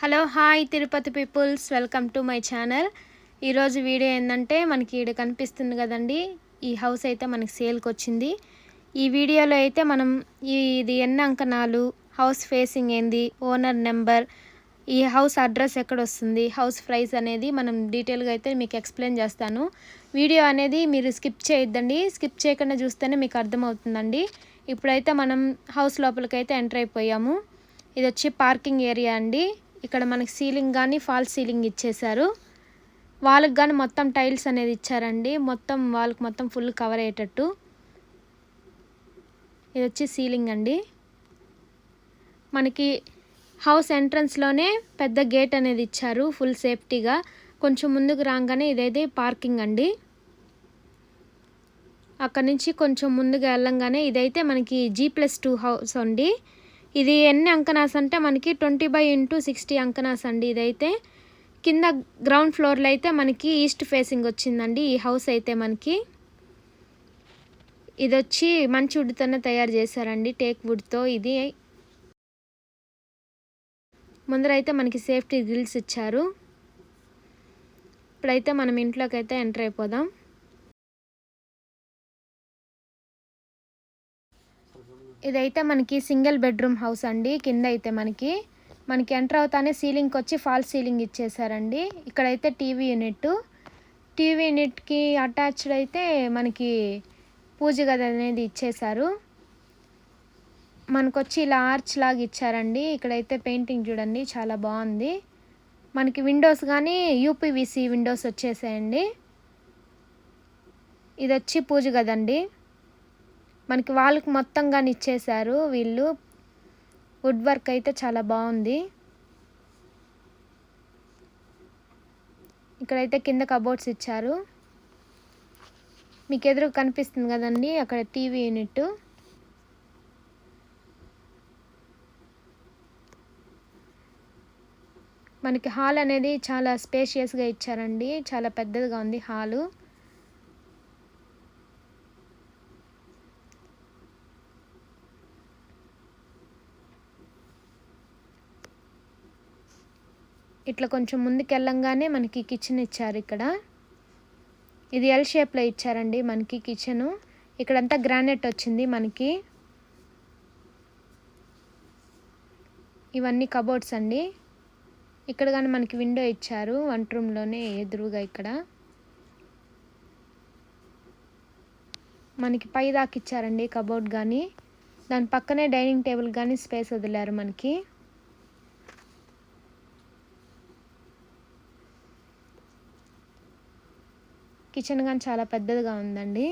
Hello hi Tirupati peoples, welcome to my channel. ఈరోజు video ఏంటంటే మనకి ఇక్కడ కనిపిస్తుంది కదండి, ఈ హౌస్ అయితే మనకి సేల్కి వచ్చింది. ఈ వీడియోలో అయితే మనం ఇది ఎన్ని అంకణాలు, హౌస్ ఫేసింగ్ ఏంది, ఓనర్ నెంబర్, ఈ హౌస్ అడ్రస్ ఎక్కడ వస్తుంది, హౌస్ ప్రైస్ అనేది మనం డీటెయిల్గా అయితే మీకు ఎక్స్ప్లెయిన్ చేస్తాను. వీడియో అనేది మీరు స్కిప్ చేయొద్దండి, స్కిప్ చేయకుండా చూస్తేనే మీకు అర్థమవుతుందండి. ఇప్పుడైతే మనం హౌస్ లోపలికైతే ఎంటర్ అయిపోయాము. ఇది వచ్చి పార్కింగ్ ఏరియా అండి. ఇక్కడ మనకి సీలింగ్ కానీ ఫాల్ సీలింగ్ ఇచ్చేశారు. వాళ్ళకి కానీ మొత్తం టైల్స్ అనేది ఇచ్చారండి, మొత్తం వాళ్ళకి మొత్తం ఫుల్ కవర్ అయ్యేటట్టు. ఇది వచ్చి సీలింగ్ అండి. మనకి హౌస్ ఎంట్రన్స్లోనే పెద్ద గేట్ అనేది ఇచ్చారు ఫుల్ సేఫ్టీగా. కొంచెం ముందుకు రాగానే ఇదైతే పార్కింగ్ అండి. అక్కడ నుంచి కొంచెం ముందుకు వెళ్ళంగానే ఇదైతే మనకి G+2 హౌస్ అండి. ఇది ఎన్ని అంకనాస్ అంటే మనకి 20/60 అంకనాస్ అండి. ఇదైతే కింద గ్రౌండ్ ఫ్లోర్లో అయితే మనకి ఈస్ట్ ఫేసింగ్ వచ్చిందండి ఈ హౌస్ అయితే మనకి. ఇది వచ్చి మంచి వుడ్తోనే తయారు చేశారండి, టేక్ వుడ్తో. ఇది ముందరైతే మనకి సేఫ్టీ గ్రిల్స్ ఇచ్చారు. ఇప్పుడైతే మనం ఇంట్లోకి అయితే ఎంటర్ అయిపోదాం. ఇదైతే మనకి సింగిల్ బెడ్రూమ్ హౌస్ అండి. కింద అయితే మనకి ఎంటర్ అవుతానే సీలింగ్కి వచ్చి ఫాల్ సీలింగ్ ఇచ్చేసారండి. ఇక్కడైతే టీవీ యూనిట్కి అటాచ్డ్ అయితే మనకి పూజ గది అనేది ఇచ్చేశారు. మనకొచ్చి ఇలా ఆర్చ్ లాగా ఇచ్చారండి. ఇక్కడైతే పెయింటింగ్ చూడండి, చాలా బాగుంది. మనకి విండోస్ కానీ UPVC విండోస్ వచ్చేసాయండి. ఇది వచ్చి పూజ గదండి. మనకి వాళ్ళకి మొత్తం కానీ ఇచ్చేశారు వీళ్ళు. వుడ్ వర్క్ అయితే చాలా బాగుంది. ఇక్కడైతే కింద కబోర్డ్స్ ఇచ్చారు. మీకు ఎదురు కనిపిస్తుంది కదండి అక్కడ టీవీ యూనిట్. మనకి హాల్ అనేది చాలా స్పేషియస్గా ఇచ్చారండి, చాలా పెద్దదిగా ఉంది హాలు. ఇట్లా కొంచెం ముందుకు వెళ్ళంగానే మనకి కిచెన్ ఇచ్చారు. ఇక్కడ ఇది L షేప్లో ఇచ్చారండి మనకి కిచెను. ఇక్కడంతా గ్రానైట్ వచ్చింది మనకి. ఇవన్నీ కబోర్డ్స్ అండి. ఇక్కడ కానీ మనకి విండో ఇచ్చారు వంట రూమ్లోనే ఎదురుగా. ఇక్కడ మనకి పై దాకా ఇచ్చారండి కబోర్డ్ కానీ. దాని పక్కనే డైనింగ్ టేబుల్ కానీ స్పేస్ వదిలారు మనకి. కిచెన్ కానీ చాలా పెద్దదిగా ఉందండి.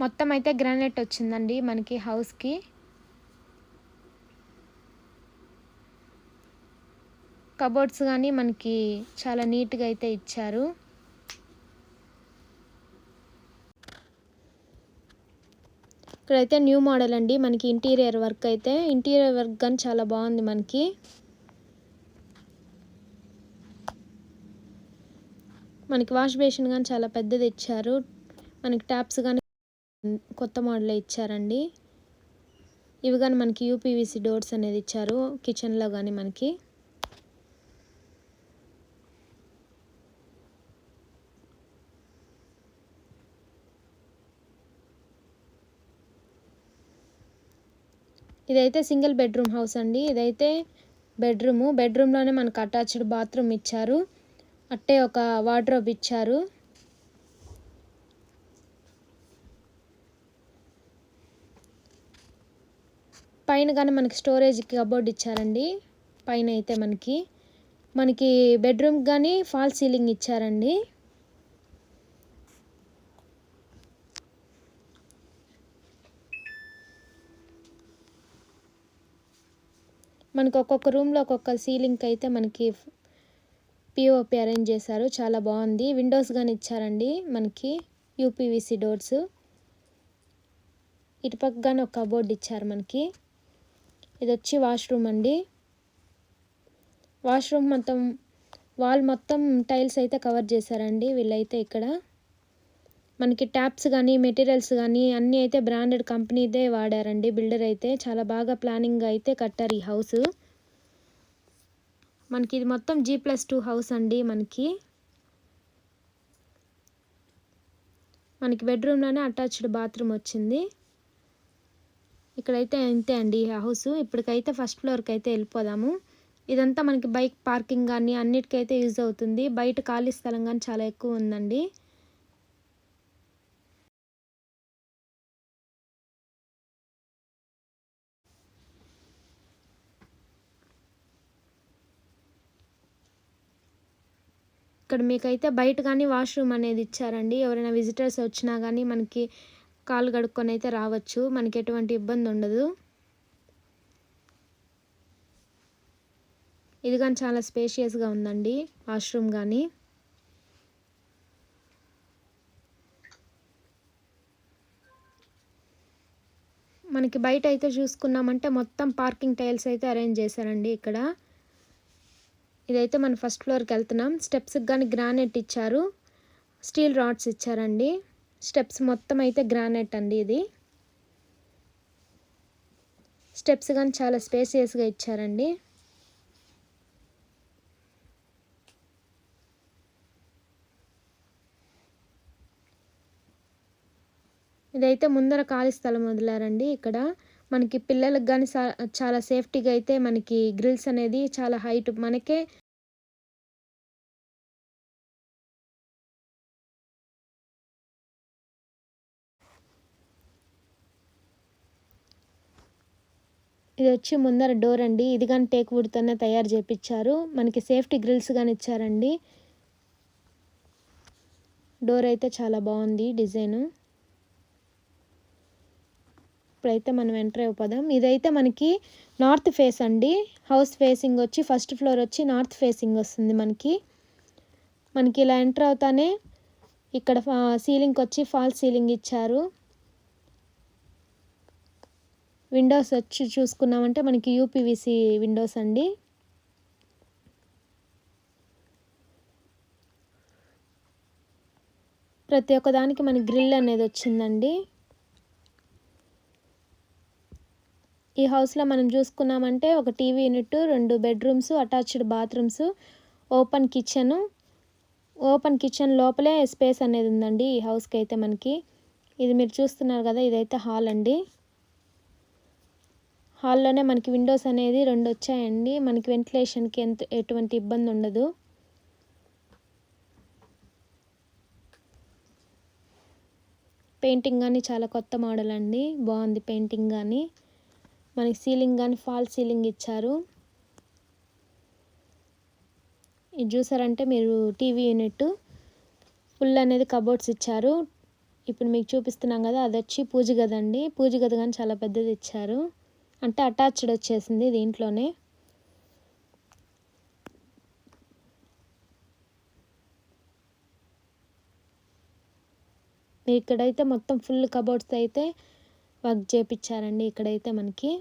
మొత్తం అయితే గ్రానైట్ వచ్చిందండి మనకి హౌస్కి. కబోర్డ్స్ కానీ మనకి చాలా నీట్గా అయితే ఇచ్చారు. ఇక్కడైతే న్యూ మోడల్ అండి మనకి. ఇంటీరియర్ వర్క్ కానీ చాలా బాగుంది మనకి. మనకి వాష్ బేసిన్ కానీ చాలా పెద్దది ఇచ్చారు. మనకి ట్యాప్స్ కానీ కొత్త మోడల్ ఇచ్చారండి. ఇవి కానీ మనకి UPVC డోర్స్ అనేది ఇచ్చారు కిచెన్లో కానీ మనకి. ఇదైతే సింగిల్ బెడ్రూమ్ హౌస్ అండి. ఇదైతే బెడ్రూమ్లోనే మనకు అటాచ్డ్ బాత్రూమ్ ఇచ్చారు. అట్టే ఒక వార్డ్రోబ్ ఇచ్చారు. పైన కానీ మనకి స్టోరేజ్ కబోర్డ్ ఇచ్చారండి. పైన అయితే మనకి బెడ్రూమ్ కానీ ఫాల్ సీలింగ్ ఇచ్చారండి. మనకి ఒక్కొక్క రూమ్లో ఒక్కొక్క సీలింగ్ అయితే మనకి POP అరేంజ్ చేశారు, చాలా బాగుంది. విండోస్ కానీ ఇచ్చారండి మనకి UPVC డోర్స్. ఇటుపక్క కానీ ఒక కబోర్డ్ ఇచ్చారు మనకి. ఇది వచ్చి వాష్రూమ్ అండి. వాష్రూమ్ మొత్తం వాల్ మొత్తం టైల్స్ అయితే కవర్ చేశారండి వీళ్ళైతే. ఇక్కడ మనకి ట్యాప్స్ కానీ మెటీరియల్స్ కానీ అన్నీ అయితే బ్రాండెడ్ కంపెనీదే వాడారండి. బిల్డర్ అయితే చాలా బాగా ప్లానింగ్ అయితే కట్టారు ఈ హౌస్. మనకి ఇది మొత్తం G+2 హౌస్ అండి. మనకి బెడ్రూమ్లోనే అటాచ్డ్ బాత్రూమ్ వచ్చింది. ఇక్కడైతే ఇంతే అండి ఈ హౌస్. ఇప్పటికైతే ఫస్ట్ ఫ్లోర్కి అయితే వెళ్ళిపోదాము. ఇదంతా మనకి బైక్ పార్కింగ్ కానీ అన్నిటికైతే యూజ్ అవుతుంది. బయట ఖాళీ స్థలం కానీ చాలా ఎక్కువ ఉందండి. ఇక్కడ మీకైతే బయట కానీ వాష్రూమ్ అనేది ఇచ్చారండి. ఎవరైనా విజిటర్స్ వచ్చినా కానీ మనకి కాళ్ళు కడుక్కొని అయితే రావచ్చు. మనకి ఎటువంటి ఇబ్బంది ఉండదు. ఇది కానీ చాలా స్పేషియస్గా ఉందండి వాష్రూమ్ కానీ. మనకి బయట అయితే చూసుకున్నామంటే మొత్తం పార్కింగ్ టైల్స్ అయితే అరేంజ్ చేశారండి ఇక్కడ. ఇదైతే మనం ఫస్ట్ ఫ్లోర్కి వెళ్తున్నాం. స్టెప్స్కి కానీ గ్రానైట్ ఇచ్చారు, స్టీల్ రాడ్స్ ఇచ్చారండి. స్టెప్స్ మొత్తం అయితే గ్రానైట్ అండి. ఇది స్టెప్స్ కానీ చాలా స్పేసియస్గా ఇచ్చారండి. ఇదైతే ముందర ఖాళీ స్థలం వదిలారండి. ఇక్కడ మనకి పిల్లలకు కానీ చాలా సేఫ్టీగా అయితే మనకి గ్రిల్స్ అనేది చాలా హైట్ మనకే ఇది వచ్చి ముందర డోర్ అండి. ఇది కానీ టేక్ వుడ్తోనే తయారు చేయించారు. మనకి సేఫ్టీ గ్రిల్స్ కానీ ఇచ్చారండి. డోర్ అయితే చాలా బాగుంది డిజైను. ఇప్పుడైతే మనం ఎంటర్ అయిపోదాం. ఇదైతే మనకి నార్త్ ఫేస్ అండి. హౌస్ ఫేసింగ్ వచ్చి ఫస్ట్ ఫ్లోర్ వచ్చి నార్త్ ఫేసింగ్ వస్తుంది. మనకి ఇలా ఎంటర్ అవుతానే ఇక్కడ సీలింగ్కి వచ్చి ఫాల్స్ సీలింగ్ ఇచ్చారు. విండోస్ వచ్చి చూసుకున్నామంటే మనకి యూపీవీసీ విండోస్ అండి. ప్రతి ఒక్క దానికి మనకి గ్రిల్ అనేది వచ్చిందండి. ఈ హౌస్లో మనం చూసుకున్నామంటే ఒక TV unit, 2 bedrooms, attached bathrooms, open kitchen లోపలే స్పేస్ అనేది ఉందండి ఈ హౌస్కి అయితే మనకి. ఇది మీరు చూస్తున్నారు కదా, ఇదైతే హాల్ అండి. హాల్లోనే మనకి విండోస్ అనేది 2 వచ్చాయండి. మనకి వెంటిలేషన్కి ఎటువంటి ఇబ్బంది ఉండదు. పెయింటింగ్ కానీ చాలా కొత్త మోడల్ అండి. బాగుంది పెయింటింగ్ కానీ. మనకి సీలింగ్ కానీ ఫాల్ సీలింగ్ ఇచ్చారు. ఇది చూసారంటే మీరు టీవీ యూనిట్ ఫుల్ అనేది కబోర్డ్స్ ఇచ్చారు. ఇప్పుడు మీకు చూపిస్తున్నాం కదా, అది వచ్చి పూజ గది అండి. పూజ గది కానీ చాలా పెద్దది ఇచ్చారు. అంటే అటాచ్డ్ వచ్చేసింది దీంట్లోనే. ఇక్కడైతే మొత్తం ఫుల్ కబోర్డ్స్ అయితే వర్క్ చేపించారండి. ఇక్కడైతే మనకి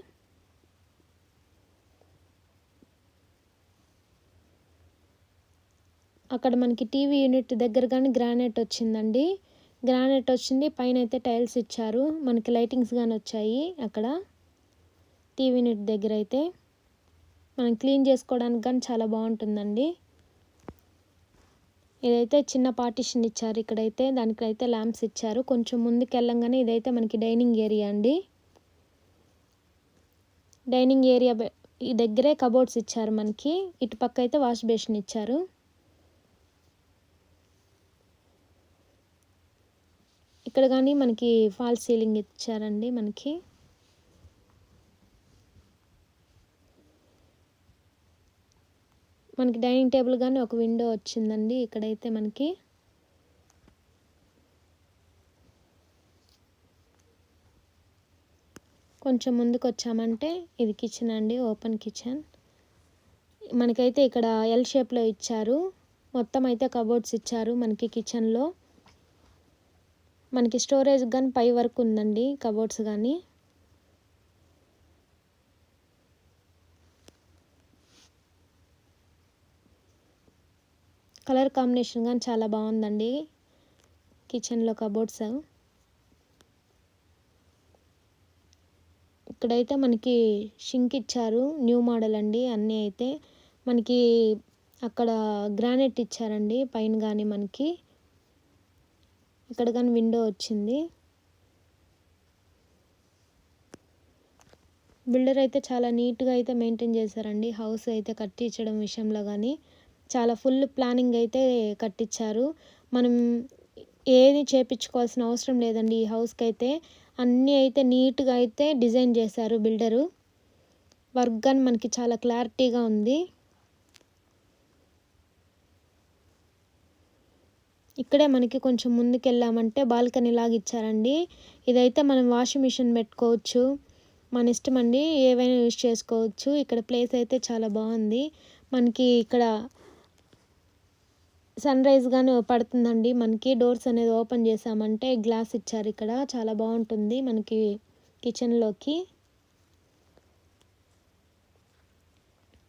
అక్కడ మనకి టీవీ యూనిట్ దగ్గర కానీ గ్రానైట్ వచ్చిందండి. గ్రానైట్ వచ్చింది. పైన అయితే టైల్స్ ఇచ్చారు. మనకి లైటింగ్స్ కానీ వచ్చాయి. అక్కడ టీవీ యూనిట్ దగ్గర అయితే మనం క్లీన్ చేసుకోవడానికి కానీ చాలా బాగుంటుందండి. ఇదైతే చిన్న పార్టిషన్ ఇచ్చారు. ఇక్కడైతే దానికైతే ల్యాంప్స్ ఇచ్చారు. కొంచెం ముందుకు వెళ్ళంగానే ఇదైతే మనకి డైనింగ్ ఏరియా అండి. డైనింగ్ ఏరియా ఈ దగ్గరే కబోర్డ్స్ ఇచ్చారు మనకి. ఇటు పక్క అయితే వాష్ బేసిన్ ఇచ్చారు. ఇక్కడ కానీ మనకి ఫాల్ సీలింగ్ ఇచ్చారండి. మనకి డైనింగ్ టేబుల్ కానీ ఒక విండో వచ్చిందండి. ఇక్కడైతే మనకి కొంచెం ముందుకు వచ్చామంటే ఇది కిచెన్ అండి. Open kitchen. మనకైతే ఇక్కడ ఎల్ షేప్లో ఇచ్చారు. మొత్తం అయితే కబోర్డ్స్ ఇచ్చారు మనకి కిచెన్లో. మనకి స్టోరేజ్ కానీ పై వరకు ఉందండి కబోర్డ్స్ కానీ. కలర్ కాంబినేషన్ కానీ చాలా బాగుందండి కిచెన్లో కబోర్డ్స్. ఇక్కడైతే మనకి షింక్ ఇచ్చారు. న్యూ మోడల్ అండి అన్నీ అయితే. మనకి అక్కడ గ్రానైట్ ఇచ్చారండి పైన కానీ మనకి ఇక్కడ కానీ విండో వచ్చింది. బిల్డర్ అయితే చాలా నీట్గా అయితే మెయింటైన్ చేశారండి హౌస్ అయితే కట్టించడం విషయంలో కానీ చాలా ఫుల్ ప్లానింగ్ అయితే కట్టించారు. మనం ఏది చేపించుకోవాల్సిన అవసరం లేదండి ఈ హౌస్కి అయితే. అన్నీ అయితే నీట్గా అయితే డిజైన్ చేశారు బిల్డరు. వర్క్ కానీ మనకి చాలా క్లారిటీగా ఉంది. ఇక్కడే మనకి కొంచెం ముందుకెళ్ళామంటే బాల్కనీ లాగా ఇచ్చారండి. ఇదైతే మనం వాషింగ్ మిషన్ పెట్టుకోవచ్చు, మన ఇష్టం అండి, ఏవైనా యూజ్ చేసుకోవచ్చు. ఇక్కడ ప్లేస్ అయితే చాలా బాగుంది. మనకి ఇక్కడ సన్ రైజ్ కానీ పడుతుందండి. మనకి డోర్స్ అనేది ఓపెన్ చేసామంటే గ్లాస్ ఇచ్చారు ఇక్కడ, చాలా బాగుంటుంది మనకి కిచెన్లోకి.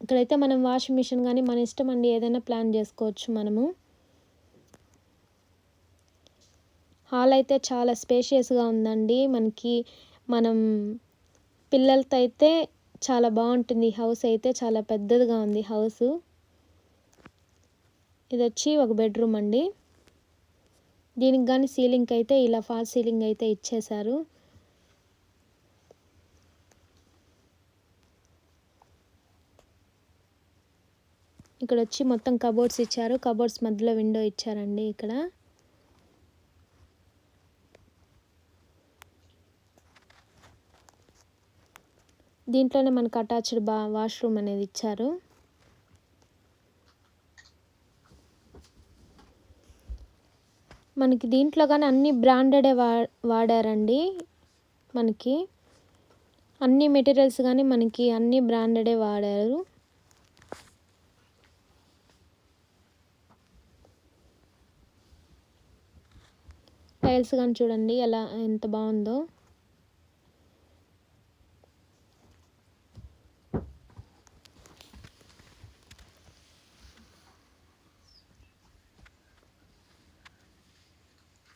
ఇక్కడైతే మనం వాషింగ్ మిషన్ కానీ మన ఇష్టం అండి, ఏదైనా ప్లాన్ చేసుకోవచ్చు మనము. హాల్ అయితే చాలా స్పేషియస్గా ఉందండి. మనకి మనం పిల్లలతో అయితే చాలా బాగుంటుంది. హౌస్ అయితే చాలా పెద్దదిగా ఉంది హౌస్. ఇది వచ్చి ఒక బెడ్రూమ్ అండి. దీనికి కానీ సీలింగ్ అయితే ఇలా ఫాల్ సీలింగ్ అయితే ఇచ్చేశారు. ఇక్కడ వచ్చి మొత్తం కబోర్డ్స్ ఇచ్చారు. కబోర్డ్స్ మధ్యలో విండో ఇచ్చారండి. ఇక్కడ దీంట్లోనే మనకు అటాచ్డ్ వాష్రూమ్ అనేది ఇచ్చారు. మనకి దీంట్లో కానీ అన్ని బ్రాండెడే వాడారండి. మనకి అన్ని మెటీరియల్స్ కానీ మనకి అన్ని బ్రాండెడే వాడారు. టైల్స్ కానీ చూడండి ఎలా ఎంత బాగుందో.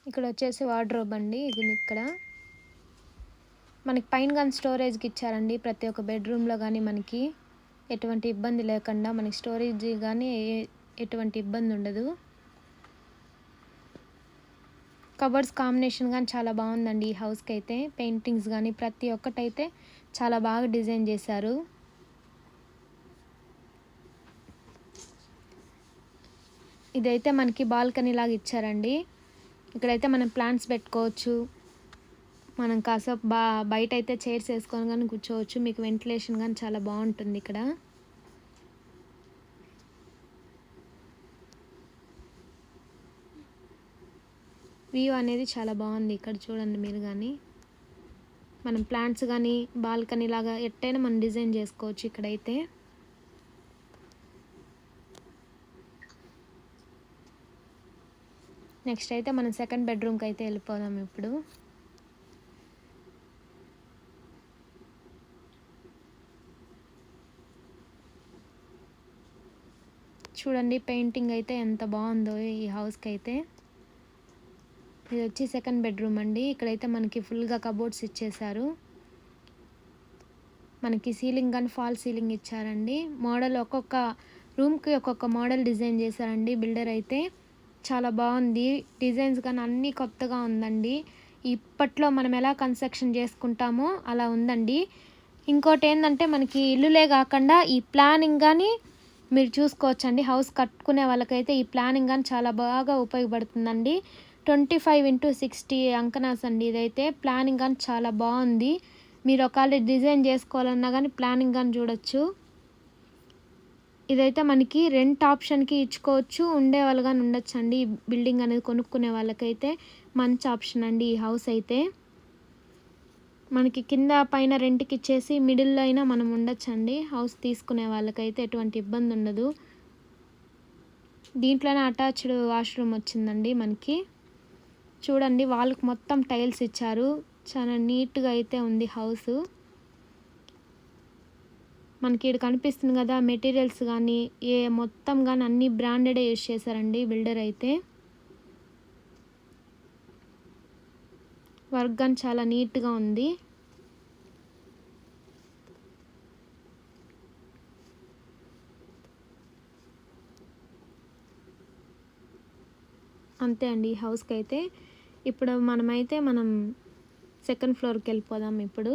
ఇక్కడ వచ్చేసి వార్డ్రోబ్ అండి. ఇది ఇక్కడ మనకి పైన కానీ స్టోరేజ్కి ఇచ్చారండి. ప్రతి ఒక్క బెడ్రూమ్లో కానీ మనకి ఎటువంటి ఇబ్బంది లేకుండా మనకి స్టోరేజ్ కానీ ఎటువంటి ఇబ్బంది ఉండదు. కబర్డ్స్ కాంబినేషన్ కానీ చాలా బాగుందండి ఈ హౌస్కి అయితే. పెయింటింగ్స్ కానీ ప్రతి ఒక్కటైతే చాలా బాగా డిజైన్ చేశారు. ఇదైతే మనకి బాల్కనీ లాగా ఇచ్చారండి. ఇక్కడైతే మనం ప్లాంట్స్ పెట్టుకోవచ్చు. మనం కాసేపు బయట అయితే చైర్స్ వేసుకొని కానీ కూర్చోవచ్చు. మీకు వెంటిలేషన్ కానీ చాలా బాగుంటుంది ఇక్కడ. వ్యూ అనేది చాలా బాగుంది ఇక్కడ చూడండి మీరు కానీ. మనం ప్లాంట్స్ కానీ బాల్కనీ లాగా ఎట్టైనా మనం డిజైన్ చేసుకోవచ్చు ఇక్కడైతే. నెక్స్ట్ అయితే మనం సెకండ్ బెడ్రూమ్కి అయితే వెళ్ళిపోదాం ఇప్పుడు. చూడండి పెయింటింగ్ అయితే ఎంత బాగుందో ఈ హౌస్కి అయితే. ఇది వచ్చి సెకండ్ బెడ్రూమ్ అండి. ఇక్కడైతే మనకి ఫుల్గా కబోర్డ్స్ ఇచ్చేశారు. మనకి సీలింగ్ కానీ ఫాల్ సీలింగ్ ఇచ్చారండి. మోడల్ ఒక్కొక్క రూమ్కి ఒక్కొక్క మోడల్ డిజైన్ చేశారండి బిల్డర్ అయితే. చాలా బాగుంది డిజైన్స్ కానీ అన్నీ కొత్తగా ఉందండి. ఇప్పట్లో మనం ఎలా కన్స్ట్రక్షన్ చేసుకుంటామో అలా ఉందండి. ఇంకోటి ఏంటంటే మనకి ఇల్లులే కాకుండా ఈ ప్లానింగ్ కానీ మీరు చూసుకోవచ్చండి. హౌస్ కట్టుకునే వాళ్ళకైతే ఈ ప్లానింగ్ కానీ చాలా బాగా ఉపయోగపడుతుందండి. 25x60 అంకనాస్ అండి ఇదైతే. ప్లానింగ్ కానీ చాలా బాగుంది. మీరు ఒకవేళ డిజైన్ చేసుకోవాలన్నా కానీ ప్లానింగ్ కానీ చూడొచ్చు. ఇదైతే మనకి రెంట్ ఆప్షన్కి ఇచ్చుకోవచ్చు, ఉండేవాళ్ళు కానీ ఉండొచ్చు అండి. బిల్డింగ్ అనేది కొనుక్కునే వాళ్ళకైతే మంచి ఆప్షన్ అండి ఈ హౌస్ అయితే. మనకి కింద పైన రెంట్కి ఇచ్చేసి మిడిల్లో అయినా మనం ఉండొచ్చండి. హౌస్ తీసుకునే వాళ్ళకైతే ఎటువంటి ఇబ్బంది ఉండదు. దీంట్లోనే అటాచ్డ్ వాష్రూమ్ వచ్చిందండి మనకి. చూడండి వాళ్ళకి మొత్తం టైల్స్ ఇచ్చారు. చాలా నీట్గా అయితే ఉంది హౌస్. మనకి ఇక్కడ కనిపిస్తుంది కదా మెటీరియల్స్ కానీ మొత్తం కానీ అన్ని బ్రాండెడే యూజ్ చేశారండి బిల్డర్ అయితే. వర్క్ కానీ చాలా నీట్గా ఉంది. అంతే అండి ఈ హౌస్కి అయితే. ఇప్పుడు మనం సెకండ్ ఫ్లోర్కి వెళ్ళిపోదాం. ఇప్పుడు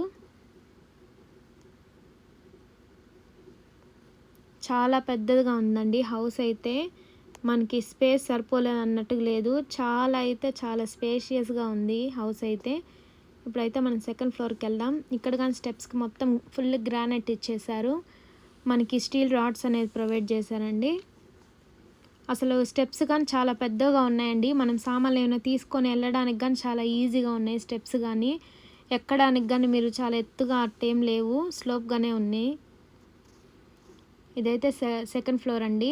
చాలా పెద్దదిగా ఉందండి హౌస్ అయితే. మనకి స్పేస్ సరిపోలేదు అన్నట్టుగా లేదు, చాలా స్పేషియస్గా ఉంది హౌస్ అయితే. ఇప్పుడైతే మనం సెకండ్ ఫ్లోర్కి వెళ్దాం. ఇక్కడ కానీ స్టెప్స్కి మొత్తం ఫుల్ గ్రానైట్ ఇచ్చేసారు. మనకి స్టీల్ రాడ్స్ అనేది ప్రొవైడ్ చేశారండి. అసలు స్టెప్స్ కానీ చాలా పెద్దగా ఉన్నాయండి. మనం సామాన్లు ఏమైనా తీసుకొని వెళ్ళడానికి కానీ చాలా ఈజీగా ఉన్నాయి స్టెప్స్ కానీ. ఎక్కడానికి కానీ మీరు చాలా ఎత్తుగా అట్టేం లేవు, స్లోప్గానే ఉన్నాయి. ఇదైతే సెకండ్ ఫ్లోర్ అండి.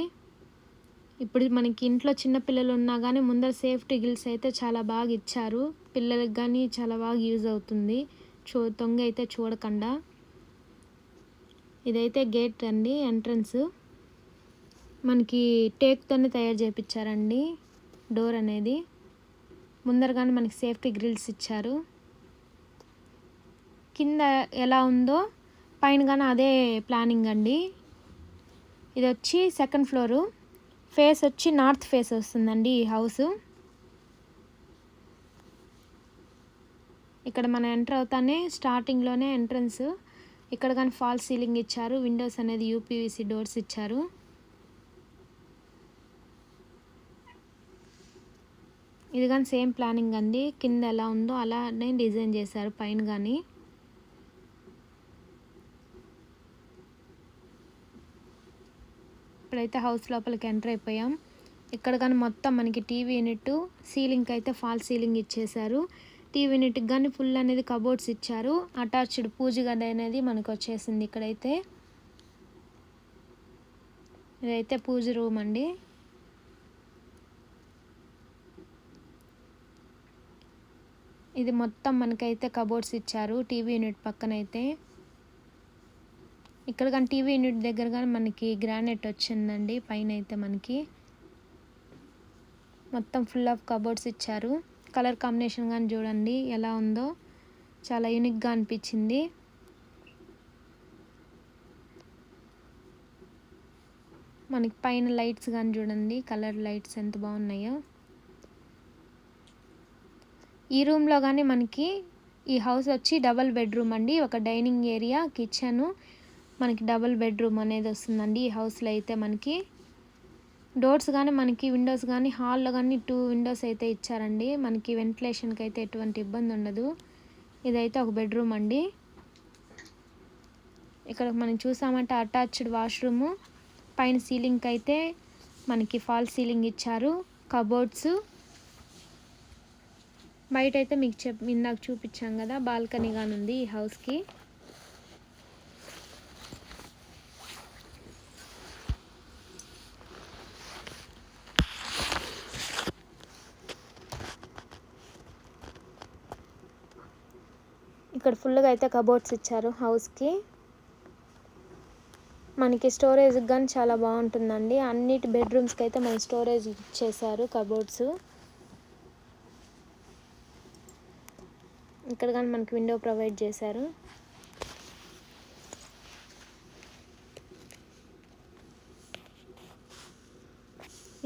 ఇప్పుడు మనకి ఇంట్లో చిన్న పిల్లలు ఉన్నా కానీ ముందర సేఫ్టీ గిల్స్ అయితే చాలా బాగా ఇచ్చారు. పిల్లలకి కానీ చాలా బాగా యూజ్ అవుతుంది, తొంగి అయితే చూడకుండా. ఇదైతే గేట్ అండి, ఎంట్రన్స్. మనకి టేక్తోనే తయారు చేయించారండి డోర్ అనేది. ముందర కానీ మనకి సేఫ్టీ గ్రిల్స్ ఇచ్చారు. కింద ఎలా ఉందో పైన కానీ అదే ప్లానింగ్ అండి. ఇది వచ్చి సెకండ్ ఫ్లోరు. ఫేస్ వచ్చి నార్త్ ఫేస్ వస్తుందండి ఈ హౌస్. ఇక్కడ మనం ఎంటర్ అవుతానే స్టార్టింగ్లోనే ఎంట్రన్స్. ఇక్కడ కానీ ఫాల్ సీలింగ్ ఇచ్చారు. విండోస్ అనేది యూపీవీసీ డోర్స్ ఇచ్చారు. ఇది కానీ సేమ్ ప్లానింగ్ అండి. కింద ఎలా ఉందో అలానే డిజైన్ చేశారు పైన కానీ. ఇప్పుడైతే హౌస్ లోపలికి ఎంటర్ అయిపోయాం. ఇక్కడ కానీ మొత్తం మనకి టీవీ యూనిట్, సీలింగ్కి అయితే ఫాల్ సీలింగ్ ఇచ్చేసారు. టీవీ యూనిట్కి కానీ ఫుల్ అనేది కబోర్డ్స్ ఇచ్చారు. అటాచ్డ్ పూజ గది అనేది మనకు వచ్చేసింది. ఇక్కడైతే ఇదైతే పూజ రూమ్ అండి. ఇది మొత్తం మనకైతే కబోర్డ్స్ ఇచ్చారు టీవీ యూనిట్ పక్కనైతే. ఇక్కడ కానీ టీవీ యూనిట్ దగ్గర కానీ మనకి గ్రానైట్ వచ్చిందండి పైన అయితే. మనకి మొత్తం ఫుల్ ఆఫ్ కబోర్డ్స్ ఇచ్చారు. కలర్ కాంబినేషన్ కానీ చూడండి ఎలా ఉందో, చాలా యూనిక్గా అనిపించింది. మనకి పైన లైట్స్ కానీ చూడండి, కలర్ లైట్స్ ఎంత బాగున్నాయో. ఈ రూమ్లో కానీ మనకి ఈ హౌస్ వచ్చి డబల్ బెడ్రూమ్ అండి. ఒక డైనింగ్ ఏరియా, కిచెను, మనకి డబుల్ బెడ్రూమ్ అనేది వస్తుందండి ఈ హౌస్లో అయితే. మనకి డోర్స్ కానీ మనకి విండోస్ కానీ హాల్లో కానీ 2 విండోస్ అయితే ఇచ్చారండి. మనకి వెంటిలేషన్కి అయితే ఎటువంటి ఇబ్బంది ఉండదు. ఇదైతే ఒక బెడ్రూమ్ అండి. ఇక్కడ మనం చూసామంటే అటాచ్డ్ వాష్రూము. పైన సీలింగ్కి అయితే మనకి ఫాల్ సీలింగ్ ఇచ్చారు. కబోర్డ్స్ బయట అయితే మీకు ఇందాక చూపించాం కదా, బాల్కనీ కానీ ఉంది ఈ హౌస్కి. ఇక్కడ ఫుల్గా అయితే కబోర్డ్స్ ఇచ్చారు హౌస్కి. మనకి స్టోరేజ్ కానీ చాలా బాగుంటుందండి. అన్నిటి బెడ్రూమ్స్కి అయితే మన స్టోరేజ్ ఇచ్చేసారు కబోర్డ్స్. ఇక్కడ కానీ మనకి విండో ప్రొవైడ్ చేశారు.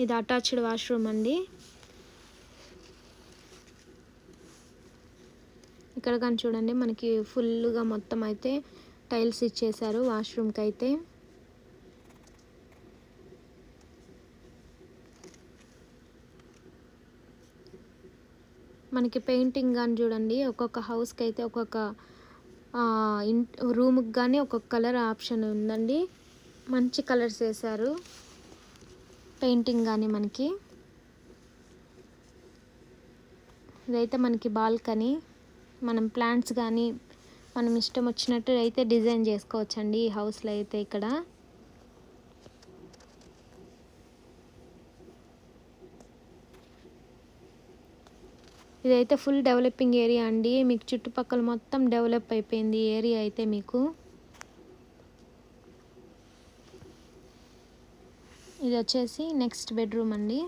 ఇది అటాచ్డ్ వాష్రూమ్ అండి. ఇక్కడ కానీ చూడండి మనకి ఫుల్గా మొత్తం అయితే టైల్స్ ఇచ్చేసారు వాష్రూమ్కి అయితే. మనకి పెయింటింగ్ కానీ చూడండి, ఒక్కొక్క హౌస్కి అయితే ఒక్కొక్క రూమ్కి కానీ ఒక్కొక్క కలర్ ఆప్షన్ ఉందండి. మంచి కలర్స్ వేశారు పెయింటింగ్ కానీ మనకి. ఇదైతే మనకి బాల్కనీ. మనం ప్లాంట్స్ కానీ మనం ఇష్టం వచ్చినట్టు అయితే డిజైన్ చేసుకోవచ్చండి ఈ హౌస్లో అయితే. ఇక్కడ ఇదైతే ఫుల్ డెవలపింగ్ ఏరియా అండి. మీకు చుట్టుపక్కల మొత్తం డెవలప్ అయిపోయింది ఏరియా అయితే మీకు. ఇది వచ్చేసి నెక్స్ట్ బెడ్రూమ్ అండి.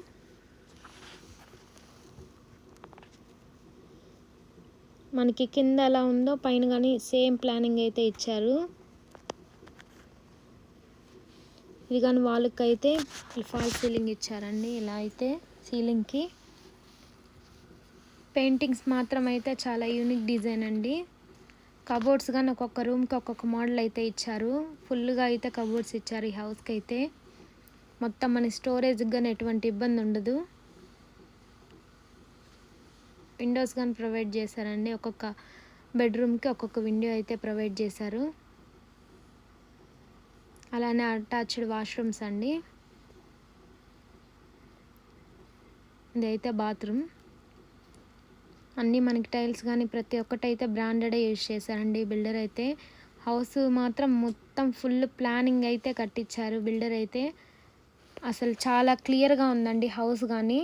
మనకి కింద ఎలా ఉందో పైన కానీ సేమ్ ప్లానింగ్ అయితే ఇచ్చారు. ఇది కానీ వాళ్ళకి అయితే ఫాల్ సీలింగ్ ఇచ్చారండి ఇలా అయితే సీలింగ్కి. పెయింటింగ్స్ మాత్రం అయితే చాలా యూనిక్ డిజైన్ అండి. కబోర్డ్స్ కానీ ఒక్కొక్క రూమ్కి ఒక్కొక్క మోడల్ అయితే ఇచ్చారు. ఫుల్గా అయితే కబోర్డ్స్ ఇచ్చారు ఈ హౌస్కి అయితే. మొత్తం మన స్టోరేజ్కి కానీ ఎటువంటి ఇబ్బంది ఉండదు. విండోస్ కానీ ప్రొవైడ్ చేశారండి. ఒక్కొక్క బెడ్రూమ్కి ఒక్కొక్క విండో అయితే ప్రొవైడ్ చేశారు. అలానే అటాచ్డ్ వాష్రూమ్స్ అండి. ఇదైతే బాత్రూమ్. అన్నీ మనకి టైల్స్ కానీ ప్రతి ఒక్కటి అయితే బ్రాండెడే యూజ్ చేశారండి బిల్డర్ అయితే. హౌస్ మాత్రం మొత్తం ఫుల్ ప్లానింగ్ అయితే కట్టించారు బిల్డర్ అయితే. అసలు చాలా క్లియర్గా ఉందండి హౌస్ కానీ.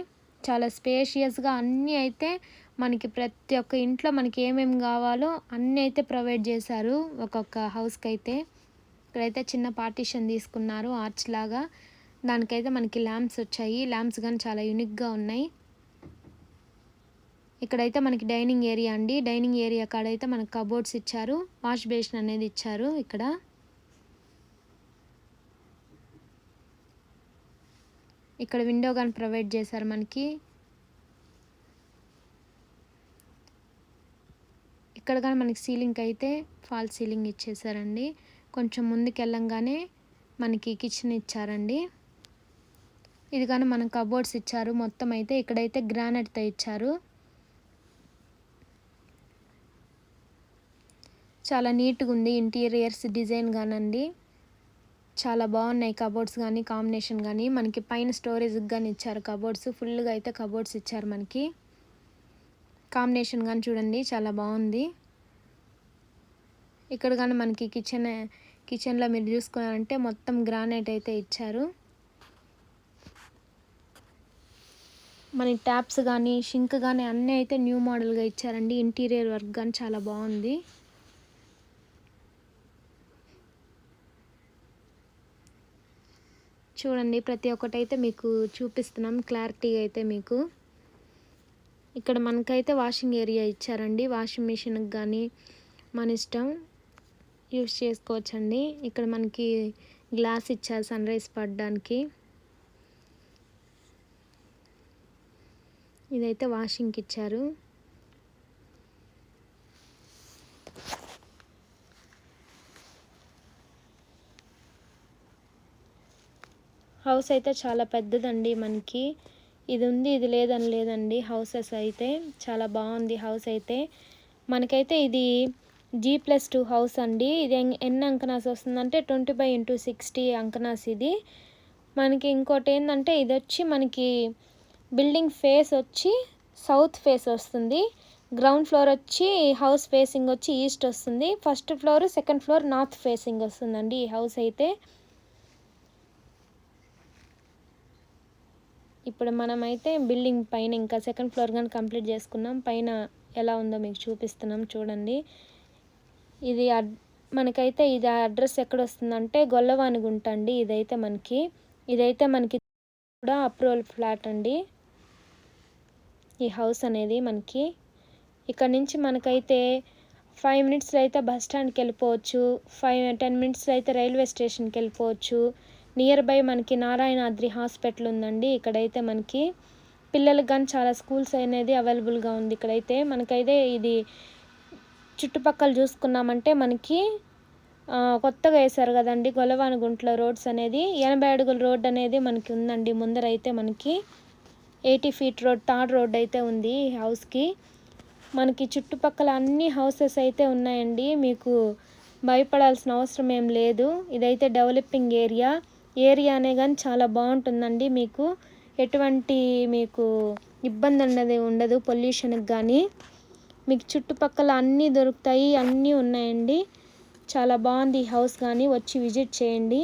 చాలా స్పేషియస్గా అన్నీ అయితే మనకి ప్రతి ఒక్క ఇంట్లో మనకి ఏమేమి కావాలో అన్నీ అయితే ప్రొవైడ్ చేశారు ఒక్కొక్క హౌస్కి అయితే. ఇక్కడైతే చిన్న పార్టీషన్ తీసుకున్నారు ఆర్చ్ లాగా. దానికైతే మనకి ల్యాంప్స్ వచ్చాయి. ల్యాంప్స్ కానీ చాలా యూనిక్గా ఉన్నాయి. ఇక్కడైతే మనకి డైనింగ్ ఏరియా అండి. డైనింగ్ ఏరియా కాడైతే మనకి కబోర్డ్స్ ఇచ్చారు. వాష్ బేసిన్ అనేది ఇచ్చారు. ఇక్కడ విండో కానీ ప్రొవైడ్ చేశారు మనకి. ఇక్కడ కానీ మనకి సీలింగ్ అయితే ఫాల్ సీలింగ్ ఇచ్చేసారండి. కొంచెం ముందుకు వెళ్ళంగానే మనకి కిచెన్ ఇచ్చారండి. ఇది కానీ మనకు కబోర్డ్స్ ఇచ్చారు మొత్తం అయితే. ఇక్కడైతే గ్రానైట్తో ఇచ్చారు. చాలా నీట్గా ఉంది ఇంటీరియర్స్ డిజైన్ కానండి. చాలా బాగున్నాయి కబోర్డ్స్ కానీ కాంబినేషన్ కానీ. మనకి పైన స్టోరేజ్కి కానీ ఇచ్చారు కబోర్డ్స్. ఫుల్గా అయితే కబోర్డ్స్ ఇచ్చారు మనకి. కాంబినేషన్ కానీ చూడండి చాలా బాగుంది. ఇక్కడ కానీ మనకి కిచెన్లో మీరు చూసుకున్నారంటే మొత్తం గ్రానైట్ అయితే ఇచ్చారు. మన ట్యాప్స్ కానీ షింక్ కానీ అన్నీ అయితే న్యూ మోడల్గా ఇచ్చారండి. ఇంటీరియర్ వర్క్ కానీ చాలా బాగుంది. చూడండి ప్రతి ఒక్కటి అయితే మీకు చూపిస్తున్నాం క్లారిటీగా అయితే మీకు. ఇక్కడ మనకైతే వాషింగ్ ఏరియా ఇచ్చారండి. వాషింగ్ మిషన్కి కానీ మన ఇష్టం యూస్ చేసుకోవచ్చండి. ఇక్కడ మనకి గ్లాస్ ఇచ్చారు సన్ రైజ్ పడడానికి. ఇదైతే వాషింగ్కి ఇచ్చారు. హౌస్ అయితే చాలా పెద్దదండి మనకి. ఇది ఉంది ఇది లేదని లేదండి. హౌసెస్ అయితే చాలా బాగుంది హౌస్ అయితే. మనకైతే ఇది G+2 హౌస్ అండి. ఇది ఎన్ని అంకనాస్ వస్తుందంటే 20/60 అంకనాస్ ఇది. మనకి ఇంకోటి ఏంటంటే ఇది వచ్చి మనకి బిల్డింగ్ ఫేస్ వచ్చి సౌత్ ఫేస్ వస్తుంది. గ్రౌండ్ ఫ్లోర్ వచ్చి హౌస్ ఫేసింగ్ వచ్చి ఈస్ట్ వస్తుంది. First floor second floor north facing వస్తుందండి ఈ హౌస్ అయితే. ఇప్పుడు మనమైతే బిల్డింగ్ పైన ఇంకా సెకండ్ ఫ్లోర్ కానీ కంప్లీట్ చేసుకున్నాం. పైన ఎలా ఉందో మీకు చూపిస్తున్నాం చూడండి. ఇది మనకైతే ఇది అడ్రస్ ఎక్కడ వస్తుందంటే గొల్లవానిగుంట అండి. ఇదైతే మనకి కూడా అప్రూవల్ ఫ్లాట్ అండి ఈ హౌస్ అనేది మనకి. ఇక్కడ నుంచి మనకైతే 5 మినిట్స్లో అయితే బస్ స్టాండ్కి వెళ్ళిపోవచ్చు. 10 మినిట్స్లో అయితే రైల్వే స్టేషన్కి వెళ్ళిపోవచ్చు. నియర్ బై మనకి నారాయణాద్రి హాస్పిటల్ ఉందండి. ఇక్కడైతే మనకి పిల్లలకు కానీ చాలా స్కూల్స్ అనేది అవైలబుల్గా ఉంది. ఇక్కడైతే మనకైతే ఇది చుట్టుపక్కల చూసుకున్నామంటే మనకి కొత్తగా వేశారు కదండి గొల్లవానిగుంటలో రోడ్స్ అనేది. 80 అడుగుల రోడ్ అనేది మనకి ఉందండి. ముందరైతే మనకి 80 ఫీట్ రోడ్ తార్ రోడ్ అయితే ఉంది ఈ హౌస్కి. మనకి చుట్టుపక్కల అన్ని హౌసెస్ అయితే ఉన్నాయండి. మీకు భయపడాల్సిన అవసరం ఏం లేదు. ఇదైతే డెవలపింగ్ ఏరియా అనే కానీ చాలా బాగుంటుందండి. మీకు ఎటువంటి ఇబ్బంది అన్నది ఉండదు పొల్యూషన్కి కానీ. మీకు చుట్టుపక్కల అన్నీ దొరుకుతాయి, అన్నీ ఉన్నాయండి. చాలా బాగుంది ఈ హౌస్ కానీ. వచ్చి విజిట్ చేయండి.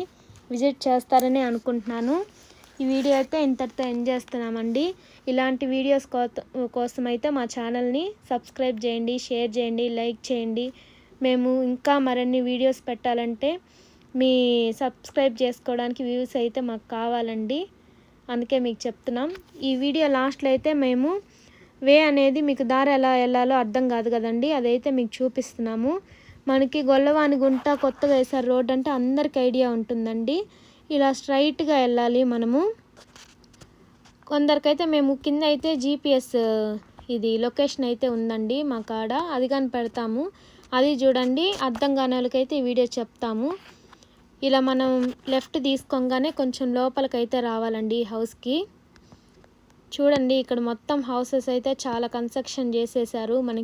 విజిట్ చేస్తారని అనుకుంటున్నాను. ఈ వీడియో అయితే ఇంతటితో ఎండ్ చేస్తున్నామండి. ఇలాంటి వీడియోస్ కోసం అయితే మా ఛానల్ని సబ్స్క్రైబ్ చేయండి, షేర్ చేయండి, లైక్ చేయండి. మేము ఇంకా మరిన్ని వీడియోస్ పెట్టాలంటే మీ సబ్స్క్రైబ్ చేసుకోవడానికి వ్యూస్ అయితే మాకు కావాలండి. అందుకే మీకు చెప్తున్నాం. ఈ వీడియో లాస్ట్లో అయితే మేము అనేది మీకు దారి ఎలా వెళ్ళాలో అర్థం కాదు కదండి, అదైతే మీకు చూపిస్తున్నాము. మనకి గొల్లవానిగుంట కొత్తగా వేసారు రోడ్ అంటే అందరికి ఐడియా ఉంటుందండి. ఇలా స్ట్రైట్గా వెళ్ళాలి మనము. కొందరికైతే మేము కింద అయితే GPS ఇది లొకేషన్ అయితే ఉందండి మా కాడ, అది కానీ పెడతాము. అది చూడండి, అర్థం కాని వాళ్ళకైతే ఈ వీడియో చెప్తాము. ఇలా మనం లెఫ్ట్ తీసుకోగానే కొంచెం లోపలికైతే రావాలండి ఈ హౌస్కి. చూడండి ఇక్కడ మొత్తం హౌసెస్ అయితే చాలా కన్స్ట్రక్షన్ చేసేసారు. మనకి